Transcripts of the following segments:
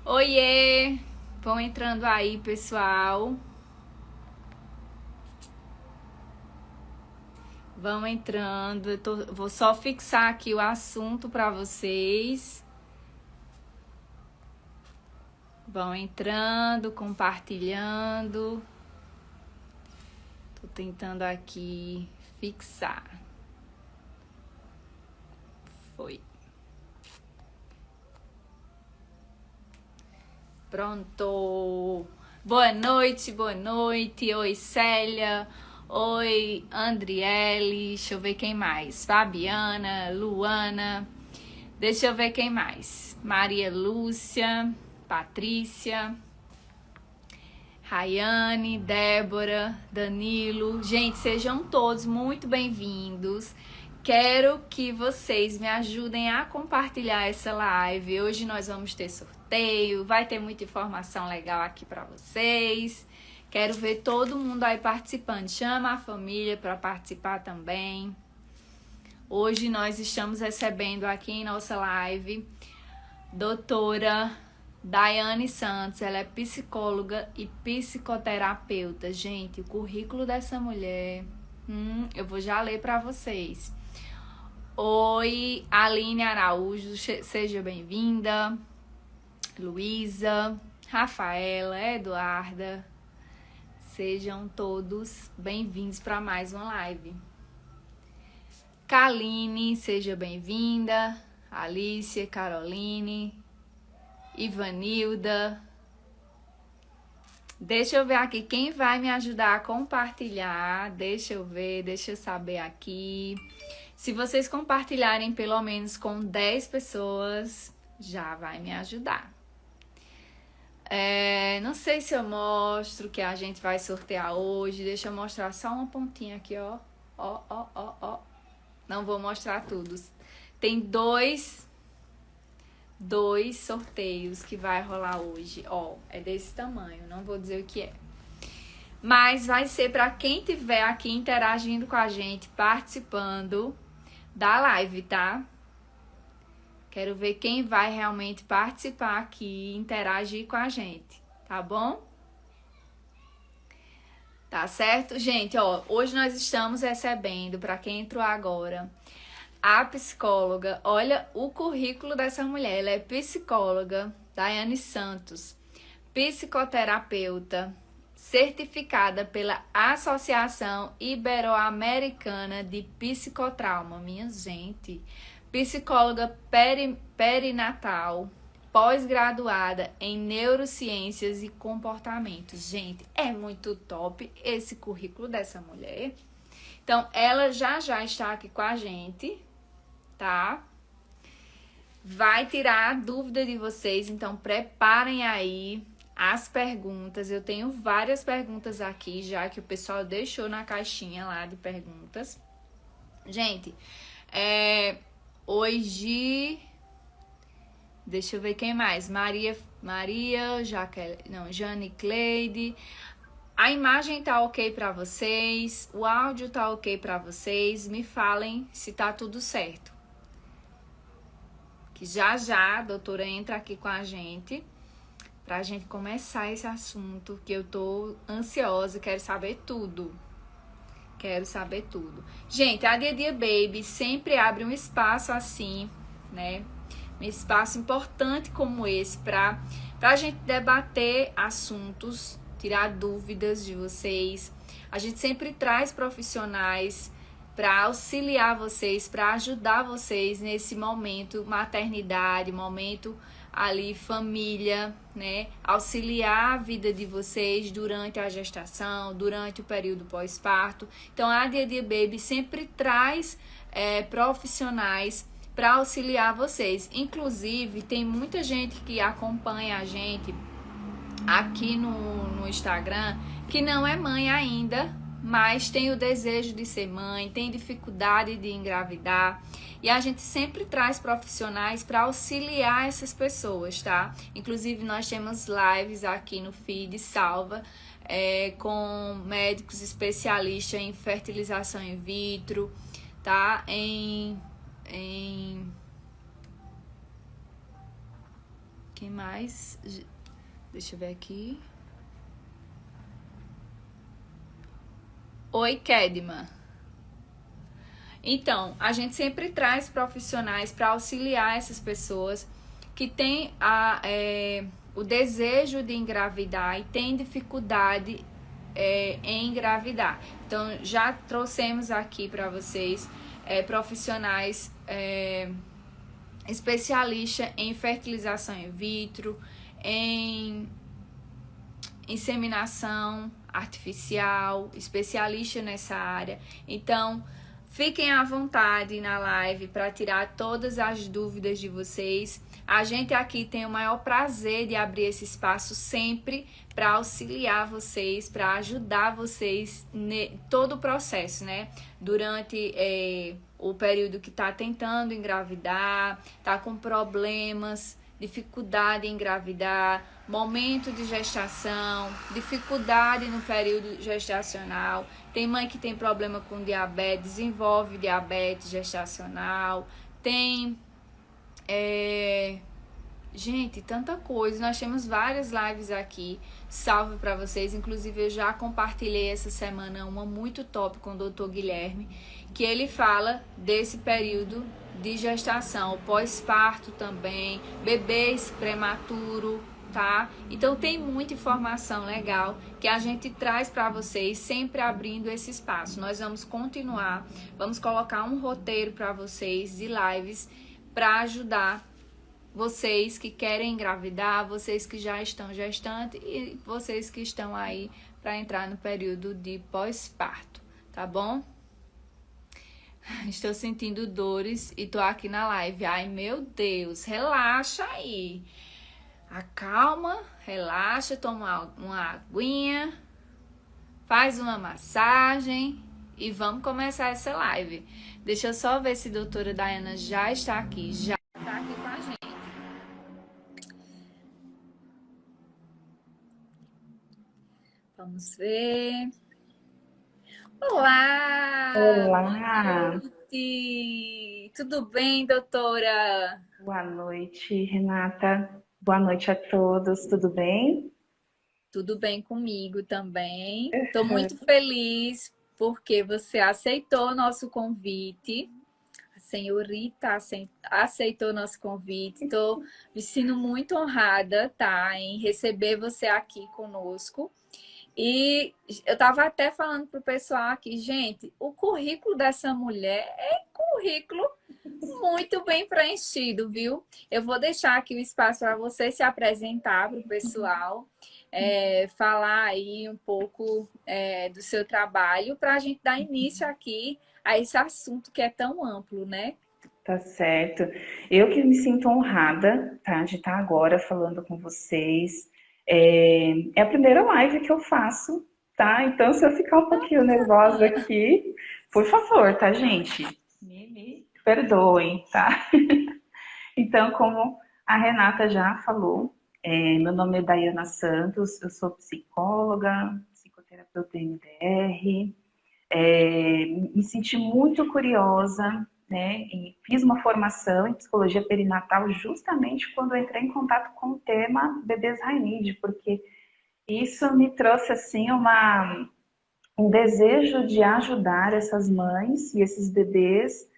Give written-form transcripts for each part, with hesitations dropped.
Oiê! Vão entrando aí, pessoal. Vão entrando. Vou só fixar aqui o assunto para vocês. Vão entrando, compartilhando. Tô tentando aqui fixar. Foi. Pronto. Boa noite, boa noite. Oi, Célia. Oi, Andriele. Deixa eu ver quem mais. Fabiana, Luana. Deixa eu ver quem mais. Maria Lúcia, Patrícia, Rayane, Débora, Danilo. Gente, sejam todos muito bem-vindos. Quero que vocês me ajudem a compartilhar essa live. Hoje nós vamos ter sorteio, vai ter muita informação legal aqui para vocês. Quero ver todo mundo aí participando. Chama a família para participar também. Hoje nós estamos recebendo aqui em nossa live doutora Daiane Santos. Ela é psicóloga e psicoterapeuta. Gente, o currículo dessa mulher, eu vou já ler para vocês. Oi, Aline Araújo, seja bem-vinda. Luísa, Rafaela, Eduarda, sejam todos bem-vindos para mais uma live. Kaline, seja bem-vinda. Alicia, Caroline, Ivanilda. Deixa eu ver aqui quem vai me ajudar a compartilhar. Deixa eu ver, deixa eu saber aqui. Se vocês compartilharem pelo menos com 10 pessoas, já vai me ajudar. Não sei se eu mostro o que a gente vai sortear hoje. Deixa eu mostrar só uma pontinha aqui, ó. Ó. Não vou mostrar tudo. Tem dois sorteios que vai rolar hoje. Ó, é desse tamanho, não vou dizer o que é. Mas vai ser para quem tiver aqui interagindo com a gente, participando da live, tá? Quero ver quem vai realmente participar aqui, interagir com a gente, tá bom? Tá certo? Gente, ó, hoje nós estamos recebendo, para quem entrou agora, a psicóloga. Olha o currículo dessa mulher. Ela é psicóloga, Daiane Santos, psicoterapeuta, certificada pela Associação Ibero-Americana de Psicotrauma. Minha gente, psicóloga perinatal, pós-graduada em neurociências e comportamentos. Gente, é muito top esse currículo dessa mulher. Então, ela já está aqui com a gente, tá? Vai tirar a dúvida de vocês, então preparem aí as perguntas. Eu tenho várias perguntas aqui, já que o pessoal deixou na caixinha lá de perguntas. Gente, hoje... Deixa eu ver quem mais. Maria, Jane Cleide. A imagem tá ok para vocês? O áudio tá ok para vocês? Me falem se tá tudo certo. Que já a doutora entra aqui com a gente pra gente começar esse assunto, que eu tô ansiosa, quero saber tudo. Gente, a Dia Baby sempre abre um espaço assim, né? Um espaço importante como esse pra gente debater assuntos, tirar dúvidas de vocês. A gente sempre traz profissionais para auxiliar vocês, para ajudar vocês nesse momento maternidade, momento ali família, né? Auxiliar a vida de vocês durante a gestação, durante o período pós-parto. Então a Dia Baby sempre traz profissionais para auxiliar vocês. Inclusive, tem muita gente que acompanha a gente aqui no Instagram que não é mãe ainda, mas tem o desejo de ser mãe, tem dificuldade de engravidar. E a gente sempre traz profissionais para auxiliar essas pessoas, tá? Inclusive, nós temos lives aqui no feed Salva, com médicos especialistas em fertilização in vitro, tá? Quem Quem mais? Deixa eu ver aqui. Oi, Kedma. Então, a gente sempre traz profissionais para auxiliar essas pessoas que têm o desejo de engravidar e têm dificuldade em engravidar. Então, já trouxemos aqui para vocês profissionais especialistas em fertilização in vitro, em inseminação artificial, especialista nessa área. Então, fiquem à vontade na live para tirar todas as dúvidas de vocês. A gente aqui tem o maior prazer de abrir esse espaço sempre para auxiliar vocês, para ajudar vocês em todo o processo, né? Durante o período que está tentando engravidar, está com problemas, dificuldade em engravidar, momento de gestação, dificuldade no período gestacional. Tem mãe que tem problema com diabetes, desenvolve diabetes gestacional, tem gente, tanta coisa. Nós temos várias lives aqui, salve para vocês. Inclusive eu já compartilhei essa semana uma muito top com o Dr. Guilherme, que ele fala desse período de gestação, pós-parto também, bebês prematuro, tá? Então tem muita informação legal que a gente traz para vocês, sempre abrindo esse espaço. Nós vamos continuar, vamos colocar um roteiro para vocês de lives para ajudar vocês que querem engravidar, vocês que já estão gestantes e vocês que estão aí para entrar no período de pós-parto, tá bom? Estou sentindo dores e tô aqui na live. Ai, meu Deus, relaxa aí. Acalma, relaxa, toma uma aguinha, faz uma massagem e vamos começar essa live. Deixa eu só ver se a doutora Dayana já está aqui. Já está aqui com a gente. Vamos ver. Olá! Olá! Tudo bem, doutora? Boa noite, Renata. Boa noite a todos, tudo bem? Tudo bem comigo também. Estou muito feliz porque você aceitou o nosso convite. A senhorita aceitou o nosso convite. Estou me sentindo muito honrada, tá, em receber você aqui conosco. E eu estava até falando para o pessoal aqui, gente, o currículo dessa mulher é currículo muito bem preenchido, viu? Eu vou deixar aqui o espaço para você se apresentar para o pessoal, falar aí um pouco do seu trabalho, para a gente dar início aqui a esse assunto que é tão amplo, né? Tá certo. Eu que me sinto honrada, tá, de estar agora falando com vocês. É a primeira live que eu faço, tá? Então, se eu ficar um pouquinho nervosa aqui, por favor, tá, gente? Me perdoem, tá? Então, como a Renata já falou, meu nome é Dayana Santos, eu sou psicóloga, psicoterapeuta MDR, me senti muito curiosa, né, e fiz uma formação em psicologia perinatal justamente quando eu entrei em contato com o tema bebês high need, porque isso me trouxe assim um desejo de ajudar essas mães e esses bebês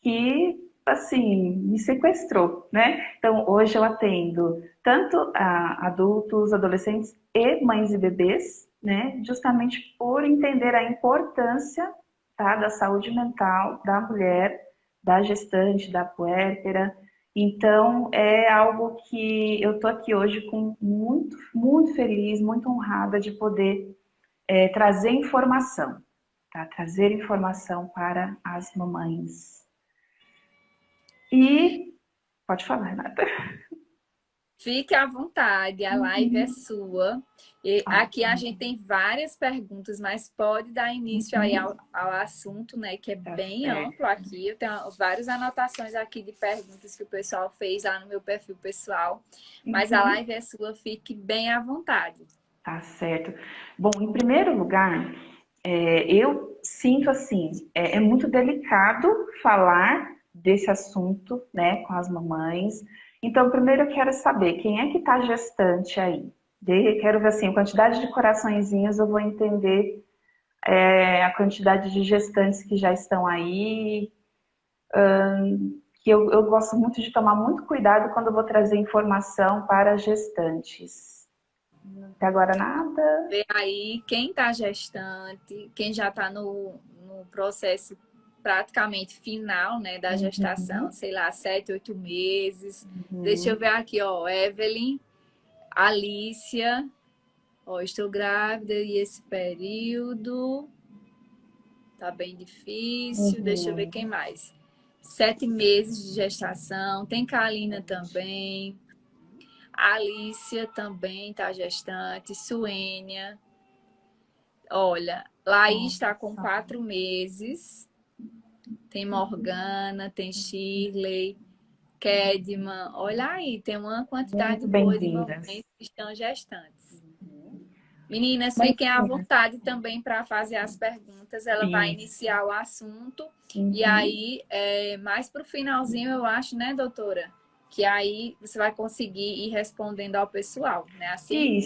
que assim me sequestrou, né? Então hoje eu atendo tanto a adultos, adolescentes e mães e bebês, né? Justamente por entender a importância, tá, da saúde mental da mulher, da gestante, da puérpera. Então é algo que eu tô aqui hoje com muito feliz, muito honrada de poder trazer informação, tá? Trazer informação para as mamães. E pode falar, Renata. Fique à vontade, a live é sua. E aqui a gente tem várias perguntas, mas pode dar início aí ao assunto, né? Que é bem amplo aqui. Eu tenho várias anotações aqui de perguntas que o pessoal fez lá no meu perfil pessoal. Mas a live é sua, fique bem à vontade. Tá certo. Bom, em primeiro lugar, eu sinto assim, é muito delicado falar desse assunto, né, com as mamães. Então, primeiro eu quero saber quem é que está gestante aí. Quero ver assim, a quantidade de coraçõezinhos, eu vou entender a quantidade de gestantes que já estão aí. Que eu gosto muito de tomar muito cuidado quando eu vou trazer informação para gestantes. Até agora nada. Ver aí quem está gestante, quem já está no processo praticamente final, né, da gestação, sei lá, 7, 8 meses. Deixa eu ver aqui, ó, Evelyn, Alicia, ó, estou grávida e esse período tá bem difícil. Deixa eu ver quem mais. 7 meses de gestação. Tem Kalina também. A Alicia também tá gestante. Suênia. Olha, Laís está com 4 meses. Tem Morgana, tem Shirley, Kedman. Olha aí, tem uma quantidade boa de mamães que estão gestantes. Meninas, fiquem à vontade também para fazer as perguntas. Ela vai iniciar o assunto. E aí, mais para o finalzinho, eu acho, né, doutora? Que aí você vai conseguir ir respondendo ao pessoal, né? Assim?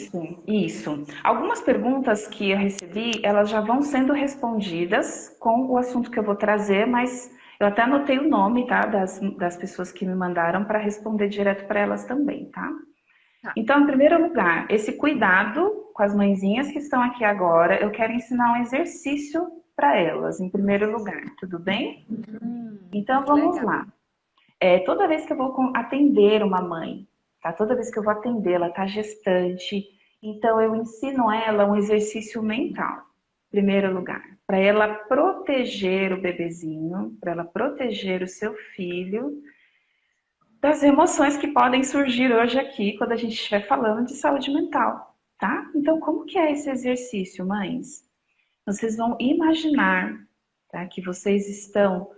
Isso. Algumas perguntas que eu recebi, elas já vão sendo respondidas com o assunto que eu vou trazer, mas eu até anotei o nome, tá, das pessoas que me mandaram para responder direto para elas também, tá? Então, em primeiro lugar, esse cuidado com as mãezinhas que estão aqui agora, eu quero ensinar um exercício para elas, em primeiro lugar, tudo bem? Então, vamos lá. Toda vez que eu vou atender uma mãe, tá? Toda vez que eu vou atender, ela tá gestante, então eu ensino ela um exercício mental, em primeiro lugar, para ela proteger o bebezinho, para ela proteger o seu filho das emoções que podem surgir hoje aqui quando a gente estiver falando de saúde mental, tá? Então, como que é esse exercício, mães? Vocês vão imaginar, tá, que vocês estão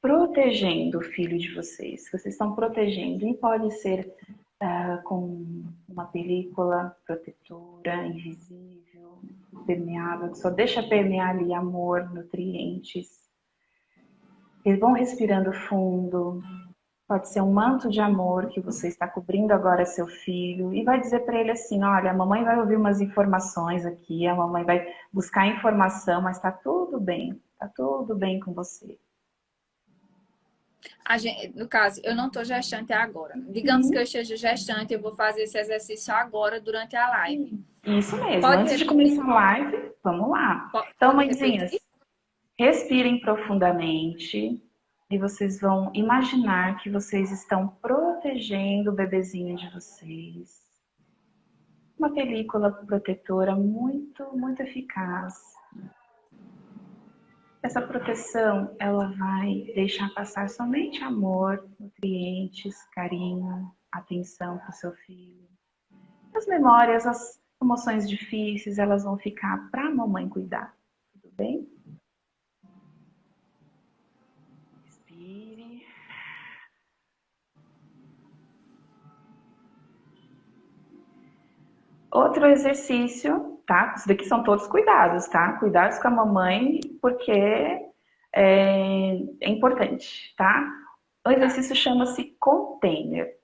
protegendo o filho de vocês. Vocês estão protegendo, e pode ser com uma película protetora, invisível, permeável, que só deixa permear ali amor, nutrientes. Eles vão respirando fundo. Pode ser um manto de amor que você está cobrindo agora seu filho e vai dizer para ele assim, olha, a mamãe vai ouvir umas informações aqui, a mamãe vai buscar informação, mas tá tudo bem com você. No caso, eu não estou gestante agora. Digamos que eu esteja gestante, eu vou fazer esse exercício agora durante a live. Isso mesmo. Antes de começar a live, vamos lá. Então, mãezinhas, respirem profundamente e vocês vão imaginar que vocês estão protegendo o bebezinho de vocês. Uma película protetora muito, muito eficaz. Essa proteção, ela vai deixar passar somente amor, nutrientes, carinho, atenção para o seu filho. As memórias, as emoções difíceis, elas vão ficar para a mamãe cuidar. Tudo bem? Respire. Outro exercício, tá? Isso daqui são todos cuidados, tá? Cuidados com a mamãe, porque é importante, tá? O exercício chama-se container.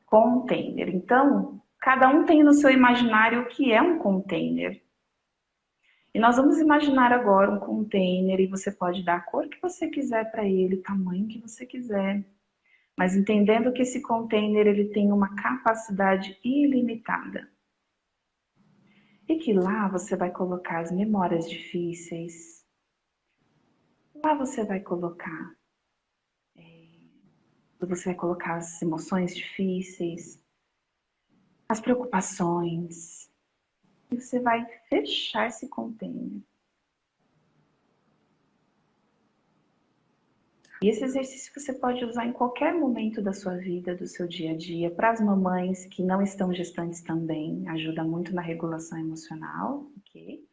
Container. Então, cada um tem no seu imaginário o que é um container. E nós vamos imaginar agora um container e você pode dar a cor que você quiser para ele, o tamanho que você quiser. Mas entendendo que esse container ele tem uma capacidade ilimitada. E que lá você vai colocar as memórias difíceis. Lá você vai colocar as emoções difíceis, as preocupações. E você vai fechar esse container. E esse exercício você pode usar em qualquer momento da sua vida, do seu dia a dia. Para as mamães que não estão gestantes também, ajuda muito na regulação emocional, ok?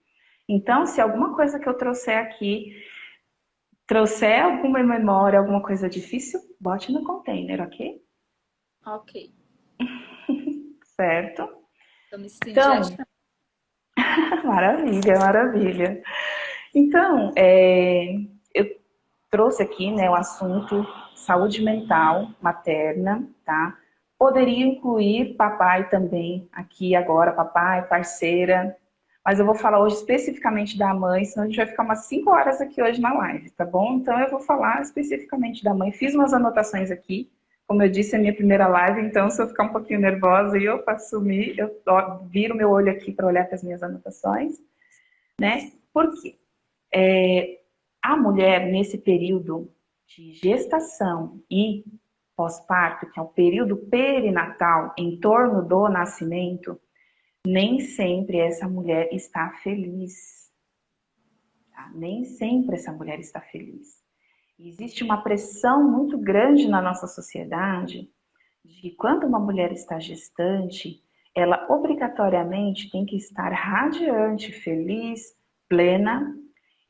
Então, se alguma coisa que eu trouxer aqui, trouxer alguma memória, alguma coisa difícil, bote no container, ok? Ok. Certo? Estou me sentindo então, gestante. Maravilha, maravilha. Então, eu trouxe aqui, né, o assunto saúde mental materna, tá? Poderia incluir papai também aqui agora, papai, parceira, mas eu vou falar hoje especificamente da mãe, senão a gente vai ficar umas 5 horas aqui hoje na live, tá bom? Então eu vou falar especificamente da mãe. Fiz umas anotações aqui, como eu disse, é a minha primeira live, então se eu ficar um pouquinho nervosa e eu para assumir, eu viro meu olho aqui para olhar para as minhas anotações, né? Por quê? A mulher, nesse período de gestação e pós-parto, que é o período perinatal, em torno do nascimento, nem sempre essa mulher está feliz. Tá? Nem sempre essa mulher está feliz. Existe uma pressão muito grande na nossa sociedade de que quando uma mulher está gestante, ela obrigatoriamente tem que estar radiante, feliz, plena,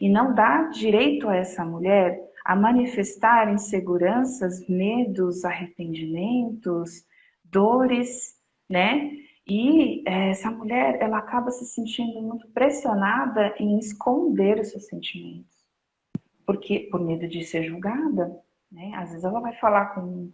e não dá direito a essa mulher a manifestar inseguranças, medos, arrependimentos, dores, né? E essa mulher, ela acaba se sentindo muito pressionada em esconder os seus sentimentos, porque por medo de ser julgada, né? Às vezes ela vai falar com,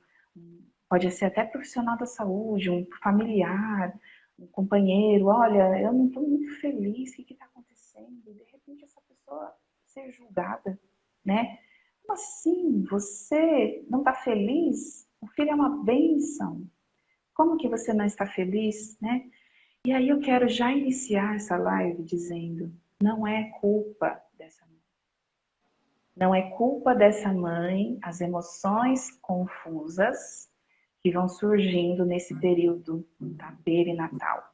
pode ser até profissional da saúde, um familiar, um companheiro, olha, eu não estou muito feliz, o que está acontecendo? E de repente essa pessoa ser julgada, né? Como assim? Você não está feliz? O filho é uma bênção. Como que você não está feliz, né? E aí eu quero já iniciar essa live dizendo, não é culpa dessa mãe. Não é culpa dessa mãe as emoções confusas que vão surgindo nesse período da perinatal.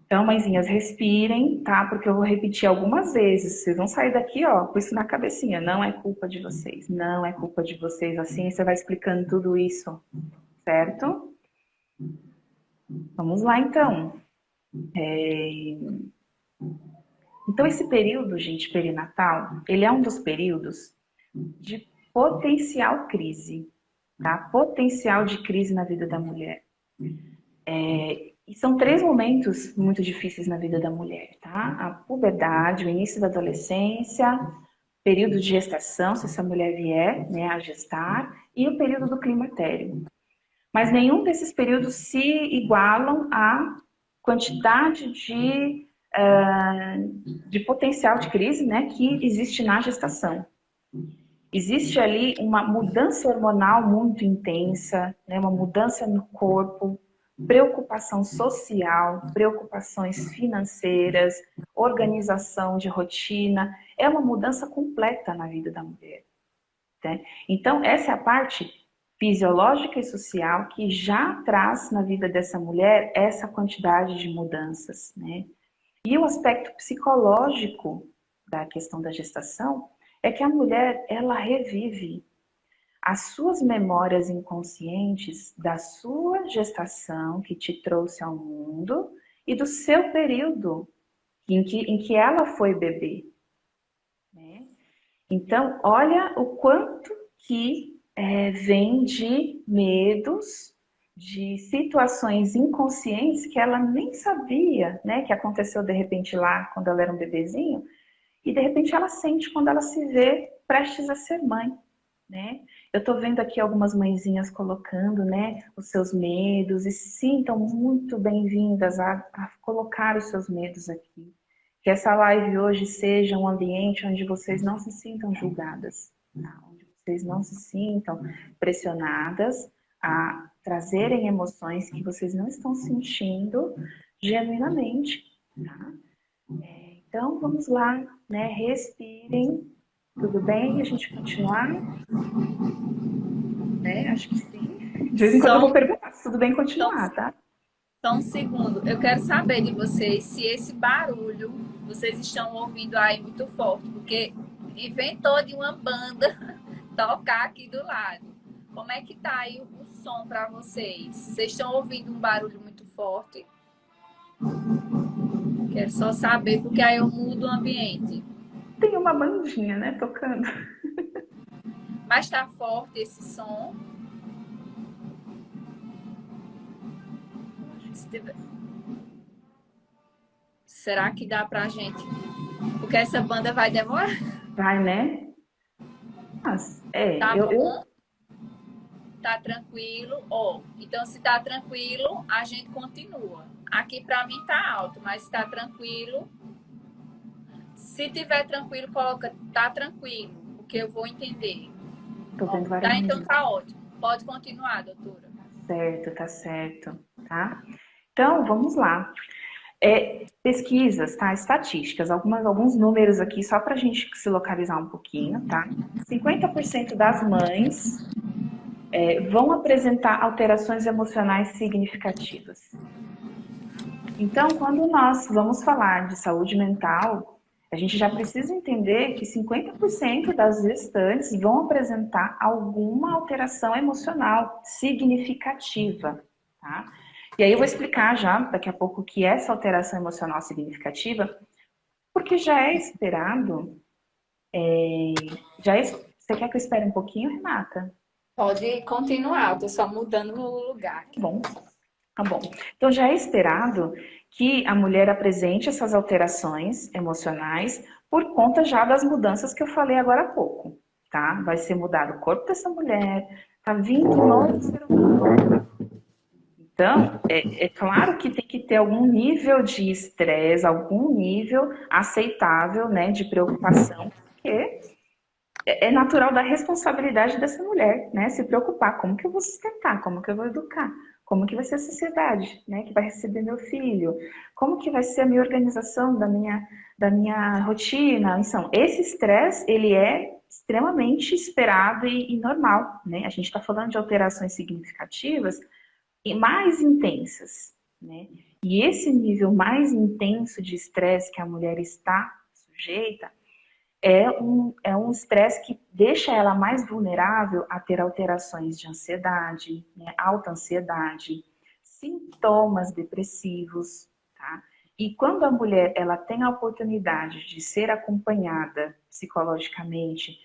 Então, mãezinhas, respirem, tá? Porque eu vou repetir algumas vezes. Vocês vão sair daqui, ó, com isso na cabecinha. Não é culpa de vocês. Não é culpa de vocês. Assim, você vai explicando tudo isso, certo? Vamos lá, então. Então, esse período, gente, perinatal, ele é um dos períodos de potencial crise, tá? Potencial de crise na vida da mulher. E são 3 momentos muito difíceis na vida da mulher, tá? A puberdade, o início da adolescência, período de gestação, se essa mulher vier, né, a gestar, e o período do climatério. Mas nenhum desses períodos se igualam à quantidade de potencial de crise, né, que existe na gestação. Existe ali uma mudança hormonal muito intensa, né, uma mudança no corpo, preocupação social, preocupações financeiras, organização de rotina. É uma mudança completa na vida da mulher, né? Então, essa é a parte fisiológica e social que já traz na vida dessa mulher essa quantidade de mudanças, né? E o aspecto psicológico da questão da gestação é que a mulher, ela revive as suas memórias inconscientes da sua gestação que te trouxe ao mundo e do seu período em que ela foi bebê, né? Então, olha o quanto que vem de medos, de situações inconscientes que ela nem sabia, né, que aconteceu de repente lá quando ela era um bebezinho, e de repente ela sente quando ela se vê prestes a ser mãe, né? Eu tô vendo aqui algumas mãezinhas colocando, né, os seus medos, e sintam muito bem-vindas a colocar os seus medos aqui. Que essa live hoje seja um ambiente onde vocês não se sintam julgadas, tá? Onde vocês não se sintam pressionadas a trazerem emoções que vocês não estão sentindo genuinamente, tá? Então, vamos lá, né? Respirem. Tudo bem? A gente continuar? Né? Acho que sim. De vez em quando eu vou perguntar se tudo bem continuar, tá? Só um segundo. Eu quero saber de vocês se esse barulho vocês estão ouvindo aí muito forte, porque inventou de uma banda tocar aqui do lado. Como é que tá aí o som para vocês? Vocês estão ouvindo um barulho muito forte? Quero só saber, porque aí eu mudo o ambiente. Tem uma bandinha, né, tocando. Mas tá forte esse som? Será que dá pra gente? Porque essa banda vai demorar. Vai, né? Mas É, Tá eu, bom? eu Tá tranquilo? Ó, então se tá tranquilo, a gente continua. Aqui pra mim tá alto, mas se tá tranquilo, se tiver tranquilo, coloca tá tranquilo, porque eu vou entender. tô Ó, vendo várias tá, então mãozinhas. tá ótimo. Pode continuar, doutora. Tá certo, tá? Então, vamos lá. Pesquisas, tá? Estatísticas, alguns números aqui só para a gente se localizar um pouquinho, tá? 50% das mães vão apresentar alterações emocionais significativas. Então, quando nós vamos falar de saúde mental, a gente já precisa entender que 50% das gestantes vão apresentar alguma alteração emocional significativa, tá? E aí eu vou explicar já daqui a pouco o que é essa alteração emocional significativa, porque já é esperado. Você quer que eu espere um pouquinho, Renata? Pode continuar, eu tô só mudando o lugar Tá aqui. bom, tá bom. Então já é esperado que a mulher apresente essas alterações emocionais por conta já das mudanças que eu falei agora há pouco, tá? Vai ser mudado o corpo dessa mulher, tá vindo um novo ser humano. Então, é claro que tem que ter algum nível de estresse, algum nível aceitável, né, de preocupação, porque é natural da responsabilidade dessa mulher, né? Se preocupar, como que eu vou sustentar, como que eu vou educar, como que vai ser a sociedade, né? Que vai receber meu filho, como que vai ser a minha organização da minha rotina. Então, esse estresse, ele é extremamente esperado e normal, né? A gente está falando de alterações significativas e mais intensas, né? E esse nível mais intenso de estresse que a mulher está sujeita é um estresse que deixa ela mais vulnerável a ter alterações de ansiedade, né, alta ansiedade, sintomas depressivos, tá? E quando a mulher ela tem a oportunidade de ser acompanhada psicologicamente,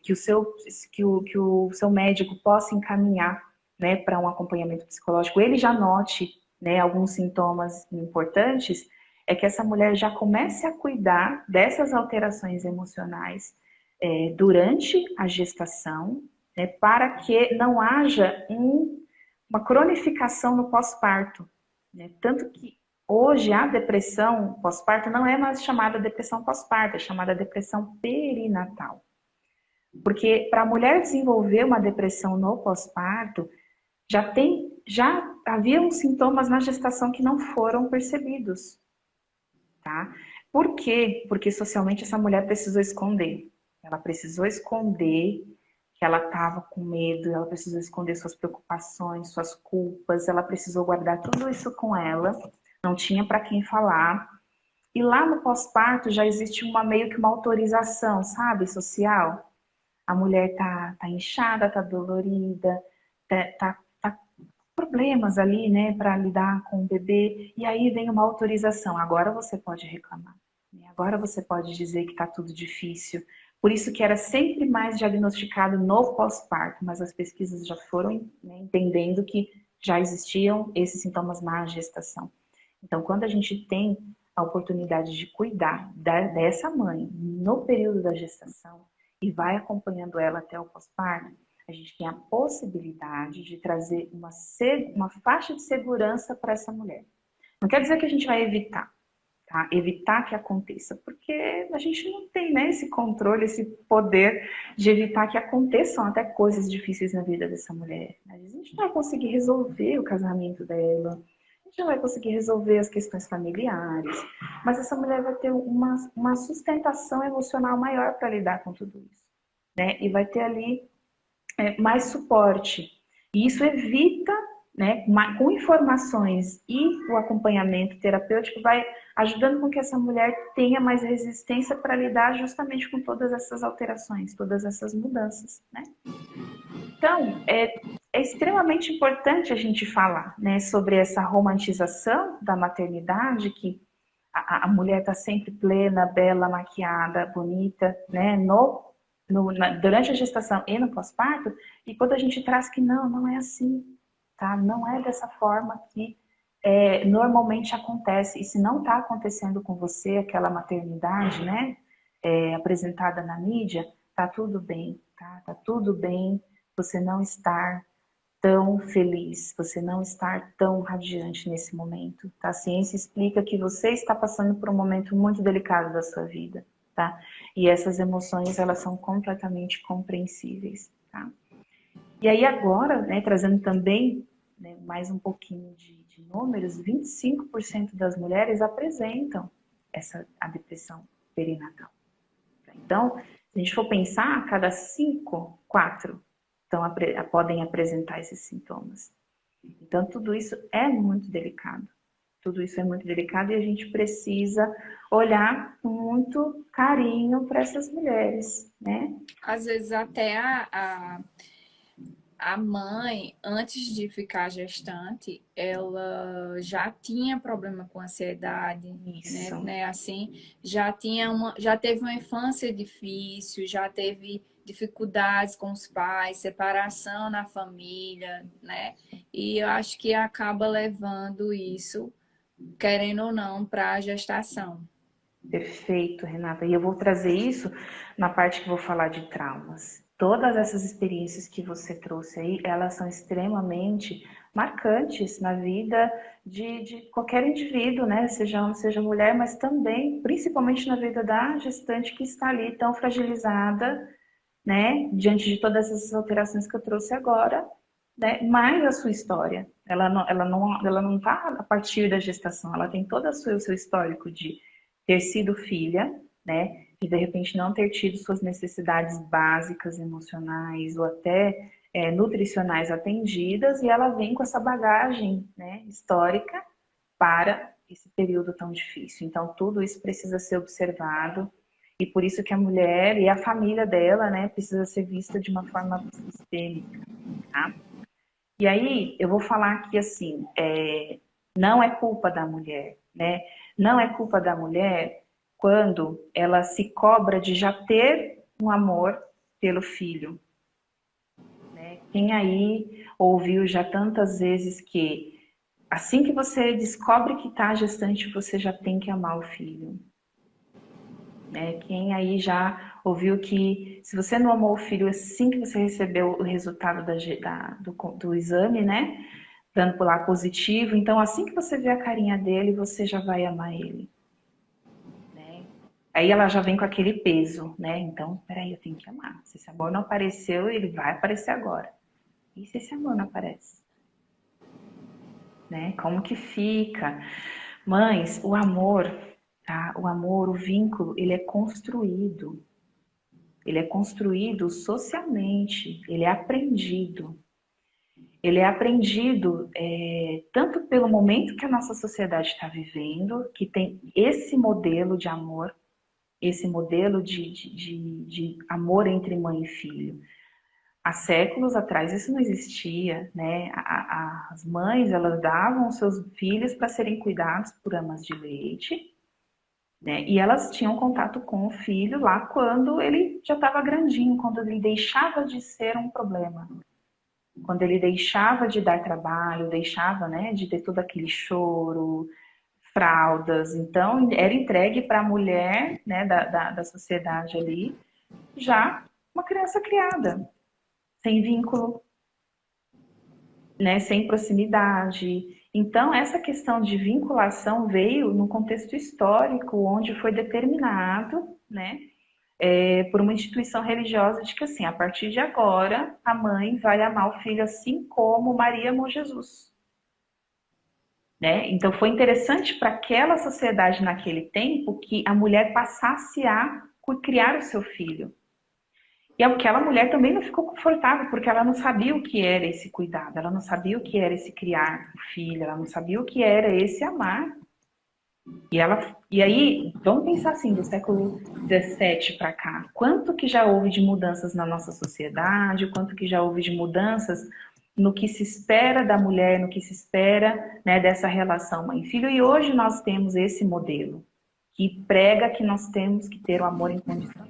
que o seu médico possa encaminhar, né, para um acompanhamento psicológico, ele já note, né, alguns sintomas importantes, é que essa mulher já comece a cuidar dessas alterações emocionais durante a gestação, né, para que não haja uma cronificação no pós-parto, né? Tanto que hoje a depressão pós-parto não é mais chamada depressão pós-parto, é chamada depressão perinatal. Porque para a mulher desenvolver uma depressão no pós-parto, já haviam sintomas na gestação que não foram percebidos, tá? Por quê? Porque socialmente essa mulher precisou esconder. Ela precisou esconder que ela estava com medo, ela precisou esconder suas preocupações, suas culpas, ela precisou guardar tudo isso com ela, não tinha para quem falar. E lá no pós-parto já existe meio que uma autorização, sabe, social. A mulher tá inchada, tá dolorida, tá problemas ali, né, para lidar com o bebê, e aí vem uma autorização. Agora você pode reclamar, né? Agora você pode dizer que está tudo difícil. Por isso que era sempre mais diagnosticado no pós-parto, mas as pesquisas já foram, né, entendendo que já existiam esses sintomas na gestação. Então, quando a gente tem a oportunidade de cuidar dessa mãe no período da gestação e vai acompanhando ela até o pós-parto, a gente tem a possibilidade de trazer uma faixa de segurança para essa mulher. Não quer dizer que a gente vai evitar, tá? Evitar que aconteça, porque a gente não tem, né, esse controle, esse poder de evitar que aconteçam até coisas difíceis na vida dessa mulher. A gente não vai conseguir resolver o casamento dela, a gente não vai conseguir resolver as questões familiares, mas essa mulher vai ter uma sustentação emocional maior para lidar com tudo isso, né? E vai ter ali mais suporte. E isso evita, né, com informações e o acompanhamento terapêutico, vai ajudando com que essa mulher tenha mais resistência para lidar justamente com todas essas alterações, todas essas mudanças, né? Então, é extremamente importante a gente falar, né, sobre essa romantização da maternidade, que a mulher está sempre plena, bela, maquiada, bonita, né, durante a gestação e no pós-parto, e quando a gente traz que não é assim, tá? Não é dessa forma que normalmente acontece. E se não está acontecendo com você aquela maternidade, né, apresentada na mídia, tá tudo bem, tá? Tá tudo bem você não estar tão feliz, você não estar tão radiante nesse momento, tá? A ciência explica que você está passando por um momento muito delicado da sua vida, tá? E essas emoções, elas são completamente compreensíveis, tá? E aí agora, né, trazendo também, né, mais um pouquinho de números, 25% das mulheres apresentam a depressão perinatal. Então, se a gente for pensar, a cada 5, 4 podem apresentar esses sintomas. Então, tudo isso é muito delicado. Tudo isso é muito delicado e a gente precisa olhar com muito carinho para essas mulheres, né? Às vezes até a mãe, antes de ficar gestante, ela já tinha problema com ansiedade, Isso. né? Assim, já teve uma infância difícil, já teve dificuldades com os pais, separação na família, né? E eu acho que acaba levando isso, querendo ou não, para a gestação. Perfeito, Renata. E eu vou trazer isso na parte que vou falar de traumas. Todas essas experiências que você trouxe aí, elas são extremamente marcantes na vida de qualquer indivíduo, né? Seja homem, seja mulher, mas também, principalmente na vida da gestante que está ali tão fragilizada, né? Diante de todas essas alterações que eu trouxe agora, né? Mais a sua história. Ela não está a partir da gestação, ela tem todo o seu histórico de ter sido filha, né? De repente não ter tido suas necessidades básicas emocionais ou até nutricionais atendidas, e ela vem com essa bagagem, né, histórica para esse período tão difícil. Então, tudo isso precisa ser observado, e por isso que a mulher e a família dela, né, precisa ser vista de uma forma sistêmica, tá? E aí, eu vou falar aqui assim, não é culpa da mulher, né? Não é culpa da mulher quando ela se cobra de já ter um amor pelo filho, né? Quem aí ouviu já tantas vezes que assim que você descobre que está gestante, você já tem que amar o filho, né? Quem aí já ouviu que se você não amou o filho assim que você recebeu o resultado do exame, né? Dando por lá positivo, então assim que você vê a carinha dele, você já vai amar ele, né? Aí ela já vem com aquele peso, né? Então, peraí, eu tenho que amar. Se esse amor não apareceu, ele vai aparecer agora. E se esse amor não aparece? Né? Como que fica? Mães, o amor, tá? O amor, o vínculo, ele é construído. Ele é construído socialmente, ele é aprendido. Ele é aprendido tanto pelo momento que a nossa sociedade está vivendo, que tem esse modelo de amor, esse modelo de amor entre mãe e filho. Há séculos atrás isso não existia, né? As mães, elas davam os seus filhos para serem cuidados por amas de leite, né? E elas tinham contato com o filho lá quando ele já estava grandinho, quando ele deixava de ser um problema. Quando ele deixava de dar trabalho, deixava, né, de ter todo aquele choro, fraldas. Então, era entregue para a mulher, né, da sociedade ali, já uma criança criada, sem vínculo, né, sem proximidade. Então, essa questão de vinculação veio no contexto histórico, onde foi determinado, né, por uma instituição religiosa de que, assim, a partir de agora, a mãe vai amar o filho assim como Maria amou Jesus. Né? Então, foi interessante para aquela sociedade naquele tempo que a mulher passasse a criar o seu filho. E aquela mulher também não ficou confortável, porque ela não sabia o que era esse cuidado, ela não sabia o que era esse criar o filho, ela não sabia o que era esse amar. E aí, vamos pensar assim, do século XVII para cá, quanto que já houve de mudanças na nossa sociedade, quanto que já houve de mudanças no que se espera da mulher, no que se espera, né, dessa relação mãe-filho, e hoje nós temos esse modelo, que prega que nós temos que ter o amor incondicional.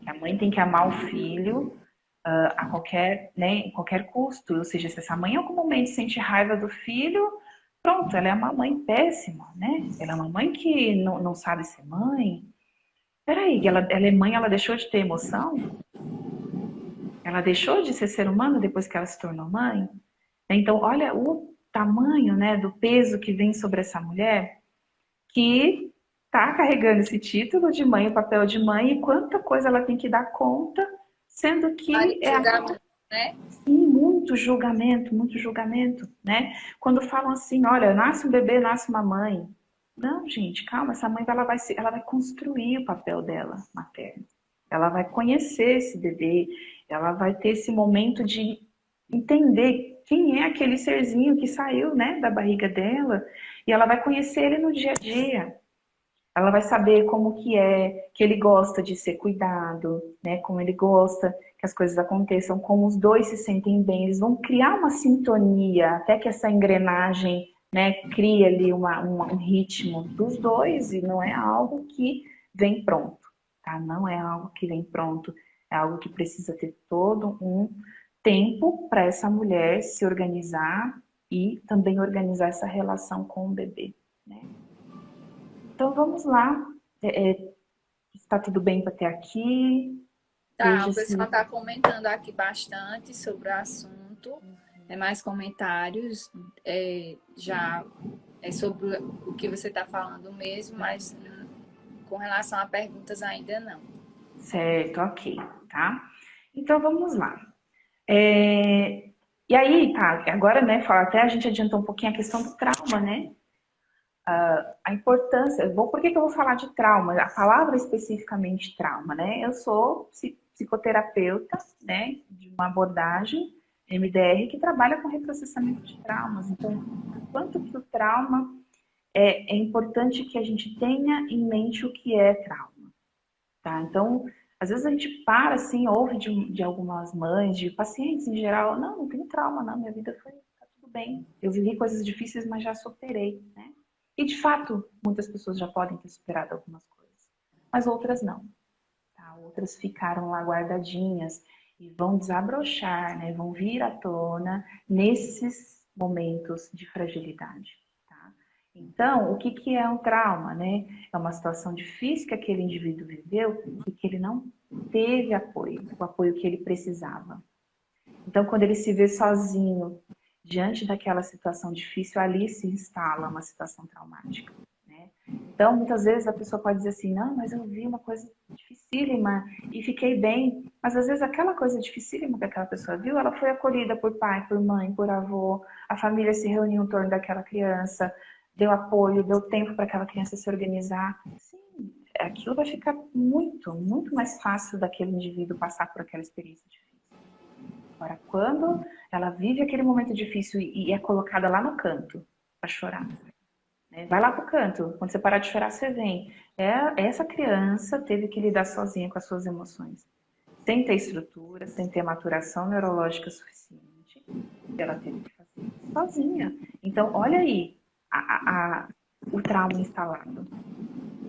A mãe tem que amar o filho a qualquer, né, em qualquer custo, ou seja, se essa mãe em algum momento sente raiva do filho, pronto, ela é uma mãe péssima, né? Ela é uma mãe que não sabe ser mãe, Peraí, ela é mãe, ela deixou de ter emoção? Ela deixou de ser humano depois que ela se tornou mãe? Então, olha o tamanho, né, do peso que vem sobre essa mulher que está carregando esse título de mãe, o papel de mãe, e quanta coisa ela tem que dar conta, sendo Vários que é julgamentos, né? muito julgamento, né? Quando falam assim, olha, nasce um bebê, nasce uma mãe. Não, gente, calma, essa mãe ela vai construir o papel dela materno. Ela vai conhecer esse bebê, ela vai ter esse momento de entender quem é aquele serzinho que saiu, né, da barriga dela, e ela vai conhecer ele no dia a dia. Ela vai saber como que é, que ele gosta de ser cuidado, né? Como ele gosta que as coisas aconteçam, como os dois se sentem bem. Eles vão criar uma sintonia, até que essa engrenagem, né, cria ali um ritmo dos dois, e não é algo que vem pronto, tá? Não é algo que vem pronto, é algo que precisa ter todo um tempo para essa mulher se organizar e também organizar essa relação com o bebê, né? Então vamos lá. Está tudo bem até aqui? Tá, Veja o pessoal se. está comentando aqui bastante sobre o assunto. Mais comentários já sobre o que você está falando mesmo, mas com relação a perguntas ainda não. Certo, ok, tá? Então vamos lá. E aí, tá, agora, né, até a gente adiantou um pouquinho a questão do trauma, né? A importância. Bom, por que que eu vou falar de trauma? A palavra especificamente trauma, né? Eu sou psicoterapeuta, né, de uma abordagem MDR que trabalha com reprocessamento de traumas. Então, o quanto que o trauma é importante que a gente tenha em mente o que é trauma, tá? Então, às vezes a gente para assim, ouve de algumas mães, de pacientes em geral, não, não tenho trauma, não, minha vida foi, tá tudo bem. Eu vivi coisas difíceis, mas já superei, né? E de fato, muitas pessoas já podem ter superado algumas coisas, mas outras não, tá? Outras ficaram lá guardadinhas e vão desabrochar, né? Vão vir à tona nesses momentos de fragilidade. Tá? Então, o que, que é um trauma, né? É uma situação difícil que aquele indivíduo viveu e que ele não teve apoio, o apoio que ele precisava. Então, quando ele se vê sozinho diante daquela situação difícil, ali se instala uma situação traumática. Né? Então, muitas vezes a pessoa pode dizer assim, não, mas eu vi uma coisa dificílima e fiquei bem. Mas às vezes aquela coisa dificílima que aquela pessoa viu, ela foi acolhida por pai, por mãe, por avô, a família se reuniu em torno daquela criança, deu apoio, deu tempo para aquela criança se organizar. Sim, aquilo vai ficar muito mais fácil daquele indivíduo passar por aquela experiência difícil. Agora, quando ela vive aquele momento difícil e é colocada lá no canto para chorar, né? Vai lá pro canto, quando você parar de chorar, você vem. Essa criança teve que lidar sozinha com as suas emoções, sem ter estrutura, sem ter maturação neurológica suficiente, ela teve que fazer sozinha. Então, olha aí o trauma instalado,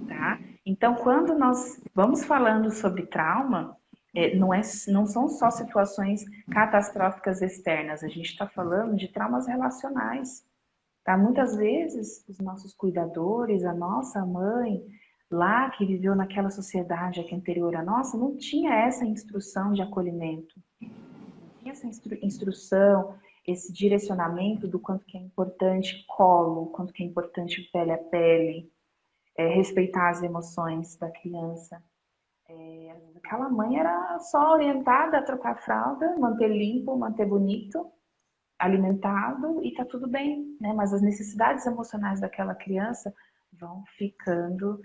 tá? Então, quando nós vamos falando sobre trauma, não são só situações catastróficas externas, a gente está falando de traumas relacionais. Tá? Muitas vezes, os nossos cuidadores, a nossa mãe, lá que viveu naquela sociedade aqui anterior à nossa, não tinha essa instrução de acolhimento, não tinha essa instrução, esse direcionamento do quanto que é importante colo, quanto que é importante pele a pele, respeitar as emoções da criança. Aquela mãe era só orientada a trocar a fralda, manter limpo, manter bonito, alimentado e tá tudo bem, né? Mas as necessidades emocionais daquela criança vão ficando,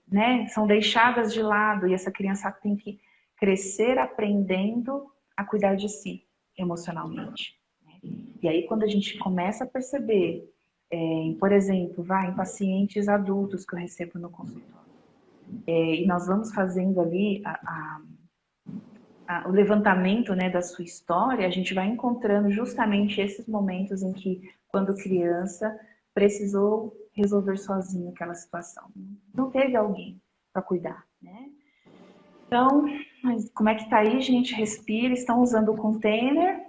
né? São deixadas de lado e essa criança tem que crescer aprendendo a cuidar de si emocionalmente. Né? E aí quando a gente começa a perceber, por exemplo, em pacientes adultos que eu recebo no consultório, e nós vamos fazendo ali o levantamento, né, da sua história, a gente vai encontrando justamente esses momentos em que, quando criança, precisou resolver sozinho aquela situação. Não teve alguém para cuidar, né? Então, mas como é que tá aí, gente? Respira, estão usando o container?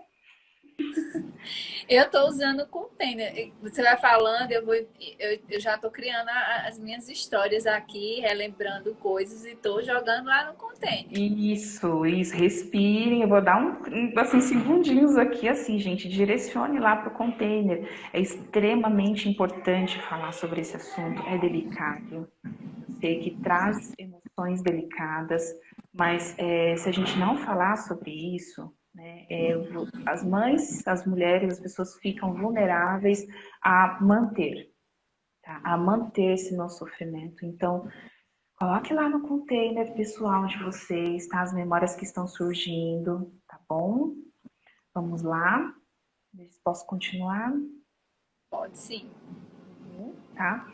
Eu tô usando o container. Você vai falando, eu já tô criando as minhas histórias aqui, relembrando coisas e tô jogando lá no container. Isso, respirem. Eu vou dar assim, segundinhos aqui, assim, gente, direcione lá para o container. É extremamente importante falar sobre esse assunto, é delicado. Eu sei que traz emoções delicadas, mas se a gente não falar sobre isso, né, as mães, as mulheres, as pessoas ficam vulneráveis a manter, tá? A manter-se no sofrimento. Então, coloque lá no container pessoal de vocês, tá? As memórias que estão surgindo, tá bom? Vamos lá. Posso continuar? Pode sim. Tá?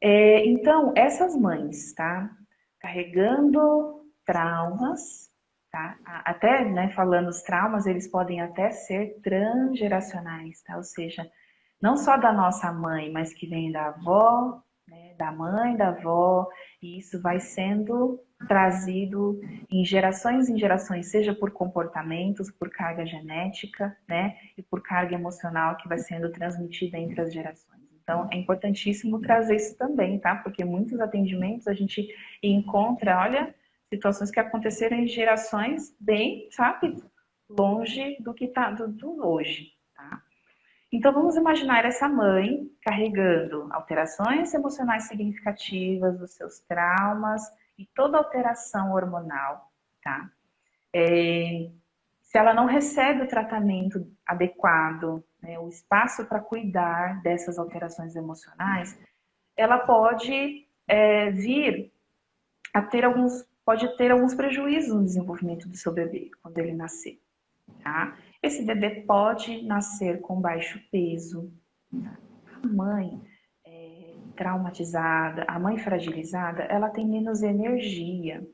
Então, essas mães, tá? Carregando traumas, tá? Até, né, falando os traumas, eles podem até ser transgeracionais, tá? Ou seja, não só da nossa mãe, mas que vem da avó, né, da mãe, da avó, e isso vai sendo trazido em gerações, seja por comportamentos, por carga genética, né, e por carga emocional que vai sendo transmitida entre as gerações. Então, é importantíssimo trazer isso também, tá? Porque muitos atendimentos a gente encontra, olha, situações que aconteceram em gerações bem, sabe, longe do que tá do hoje, tá? Então, vamos imaginar essa mãe carregando alterações emocionais significativas, os seus traumas e toda alteração hormonal, tá? Se ela não recebe o tratamento adequado, né, o espaço para cuidar dessas alterações emocionais, ela pode vir a ter alguns prejuízos no desenvolvimento do seu bebê quando ele nascer, tá? Esse bebê pode nascer com baixo peso. Tá? A mãe traumatizada, a mãe fragilizada, ela tem menos energia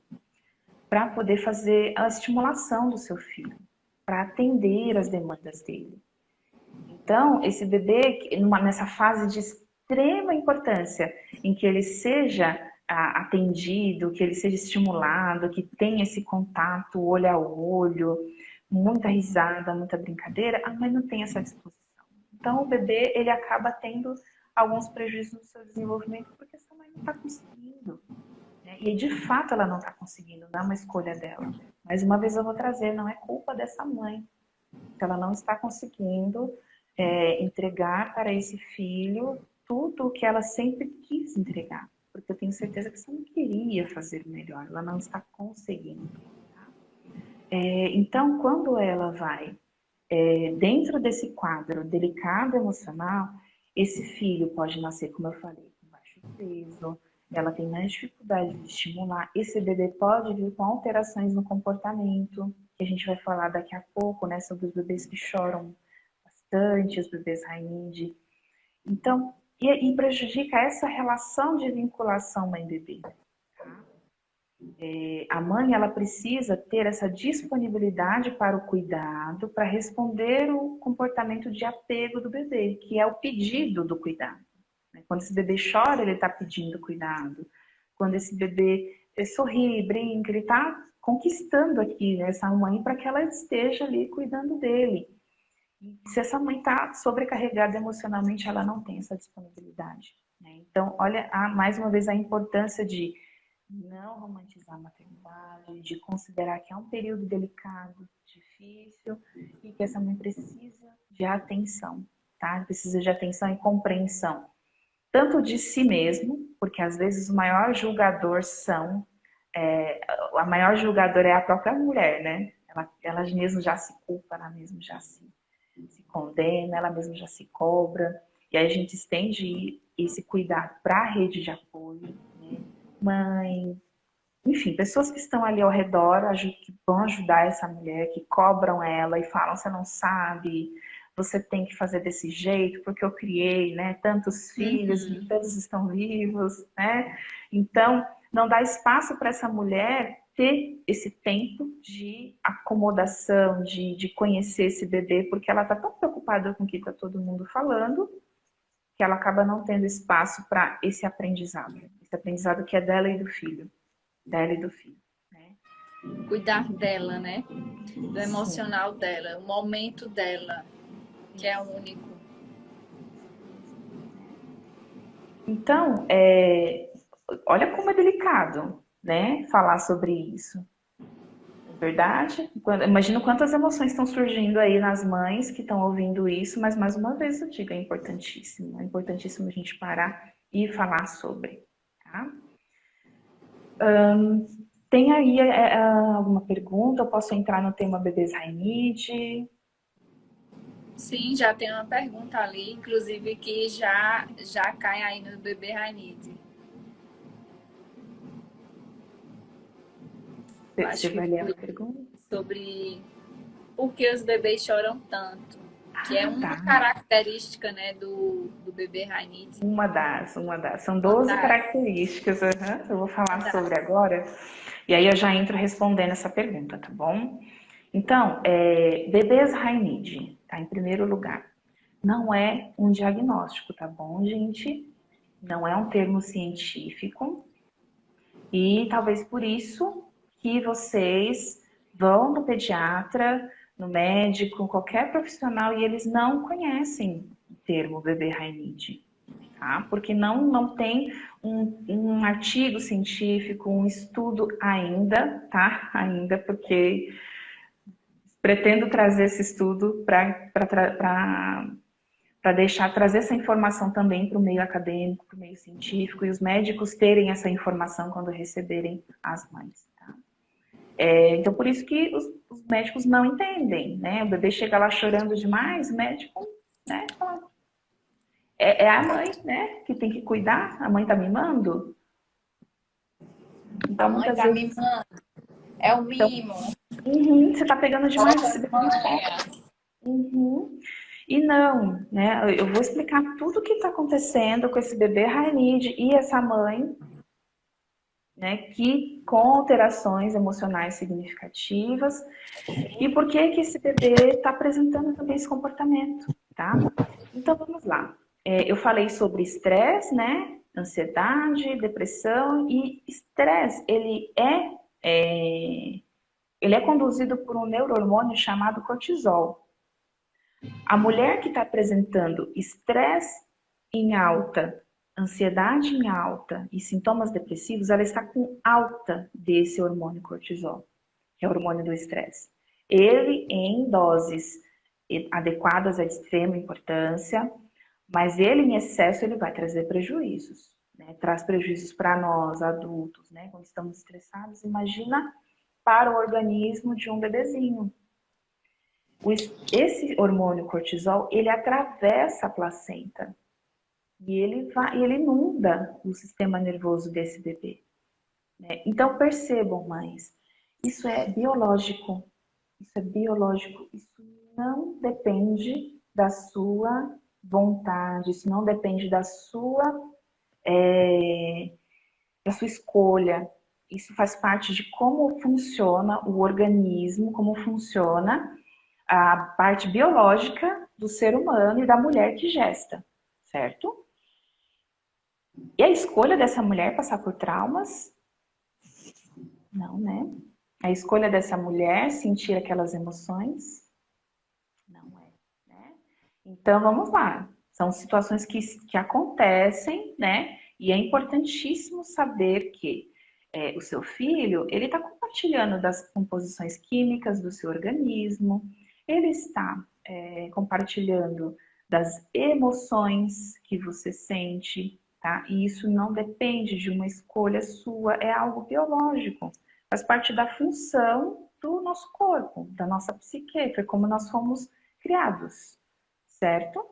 para poder fazer a estimulação do seu filho, para atender as demandas dele. Então, esse bebê, nessa fase de extrema importância, em que ele seja atendido, que ele seja estimulado, que tenha esse contato olho a olho, muita risada, muita brincadeira, a mãe não tem essa disposição. Então, o bebê, ele acaba tendo alguns prejuízos no seu desenvolvimento, porque essa mãe não está conseguindo. Né? E, de fato, ela não está conseguindo, não é uma escolha dela. Mais uma vez eu vou trazer, não é culpa dessa mãe, que ela não está conseguindo entregar para esse filho tudo o que ela sempre quis entregar. Porque eu tenho certeza que você não queria fazer o melhor, ela não está conseguindo. Tá? Então, quando ela vai dentro desse quadro delicado emocional, esse filho pode nascer, como eu falei, com baixo peso, ela tem mais dificuldade de estimular, esse bebê pode vir com alterações no comportamento, que a gente vai falar daqui a pouco, né, sobre os bebês que choram bastante, os bebês Rainde. Então, e prejudica essa relação de vinculação mãe-bebê. Tá? A mãe, ela precisa ter essa disponibilidade para o cuidado, para responder o comportamento de apego do bebê, que é o pedido do cuidado. Quando esse bebê chora, ele está pedindo cuidado. Quando esse bebê sorri, brinca, ele está conquistando aqui essa mãe para que ela esteja ali cuidando dele. E se essa mãe está sobrecarregada emocionalmente, ela não tem essa disponibilidade. Né? Então, olha mais uma vez a importância de não romantizar a maternidade, de considerar que é um período delicado, difícil e que essa mãe precisa de atenção, tá? Precisa de atenção e compreensão, tanto de si mesmo, porque às vezes o maior julgador a maior julgadora é a própria mulher, né? Ela mesma já se culpa, ela mesma já se condena, ela mesma já se cobra, e aí a gente estende esse cuidado para a rede de apoio, né? Mãe, enfim, pessoas que estão ali ao redor, que vão ajudar essa mulher, que cobram ela e falam, você não sabe, você tem que fazer desse jeito, porque eu criei, né, tantos filhos, e todos estão vivos, né? Então, não dá espaço para essa mulher ter esse tempo de acomodação, de conhecer esse bebê, porque ela está tão preocupada com o que está todo mundo falando, que ela acaba não tendo espaço para esse aprendizado que é dela e do filho, dela e do filho. Né? Cuidar dela, né? Do emocional dela, o momento dela. Que é único. Então, olha como é delicado, né, falar sobre isso. É verdade? Imagino quantas emoções estão surgindo aí nas mães que estão ouvindo isso, mas mais uma vez eu digo, é importantíssimo. É importantíssimo a gente parar e falar sobre, tá? Tem aí alguma pergunta? Eu posso entrar no tema bebês high need? Sim, já tem uma pergunta ali, inclusive que já cai aí no bebê Rainite. Eu Você acho que vai ler a foi pergunta? sobre por que os bebês choram tanto, que é Ah, uma tá. característica, né, do bebê Rainite. Uma das. São Uma 12 das, características, eu vou uma falar das. sobre agora. E aí eu já entro respondendo essa pergunta, tá bom? Então, bebês high need, tá? Em primeiro lugar. Não é um diagnóstico, tá bom, gente? Não é um termo científico. E talvez por isso que vocês vão no pediatra, no médico, qualquer profissional, e eles não conhecem o termo bebê high need, tá? Porque não tem um artigo científico, um estudo ainda, tá? Ainda, porque pretendo trazer esse estudo para trazer essa informação também para o meio acadêmico, para o meio científico, e os médicos terem essa informação quando receberem as mães. Tá? Então, por isso que os médicos não entendem, né? O bebê chega lá chorando demais, o médico, né, fala, é a mãe, né, que tem que cuidar, a mãe tá mimando. A Então, mãe muitas tá vezes, mimando, é o então, mimo. você tá pegando demais esse bebê no colo. Uhum. E não, né? Eu vou explicar tudo o que está acontecendo com esse bebê high need e essa mãe, né, que com alterações emocionais significativas, e por que que esse bebê está apresentando também esse comportamento, tá? Então vamos lá. Eu falei sobre estresse, né? Ansiedade, depressão, e estresse, ele é conduzido por um neurohormônio chamado cortisol. A mulher que está apresentando estresse em alta, ansiedade em alta e sintomas depressivos, ela está com alta desse hormônio cortisol, que é o hormônio do estresse. Ele em doses adequadas é de extrema importância, mas ele em excesso ele vai trazer prejuízos, né? Traz prejuízos para nós adultos, né? Quando estamos estressados, imagina para o organismo de um bebezinho. Esse hormônio cortisol, ele atravessa a placenta e ele inunda o sistema nervoso desse bebê, né? Então percebam, mães, isso é biológico, isso não depende da sua vontade, isso não depende da sua escolha. Isso faz parte de como funciona o organismo, como funciona a parte biológica do ser humano e da mulher que gesta, certo? E a escolha dessa mulher passar por traumas? Não, né? A escolha dessa mulher sentir aquelas emoções? Não é, né? Então vamos lá. São situações que acontecem, né? E é importantíssimo saber que o seu filho, ele está compartilhando das composições químicas do seu organismo, ele está compartilhando das emoções que você sente, tá? E isso não depende de uma escolha sua, é algo biológico, faz parte da função do nosso corpo, da nossa psique, foi como nós fomos criados, certo?